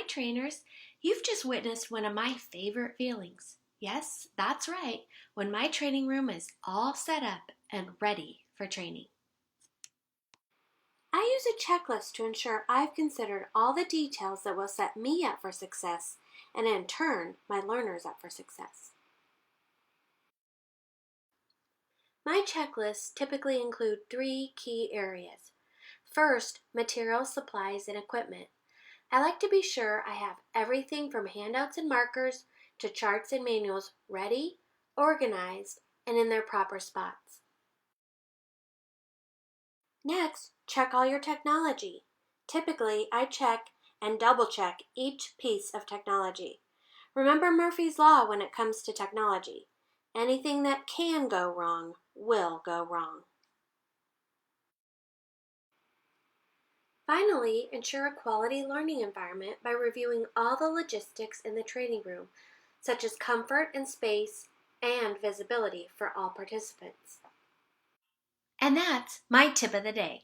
trainers, you've just witnessed one of my favorite feelings. Yes, that's right, when my training room is all set up and ready for training. I use a checklist to ensure I've considered all the details that will set me up for success and in turn, my learners up for success. My checklists typically include 3 key areas. First, materials, supplies, and equipment. I like to be sure I have everything from handouts and markers to charts and manuals ready, organized, and in their proper spots. Next, check all your technology. Typically, I check and double check each piece of technology. Remember Murphy's Law when it comes to technology. Anything that can go wrong will go wrong. Finally, ensure a quality learning environment by reviewing all the logistics in the training room, such as comfort and space and visibility for all participants. And that's my tip of the day.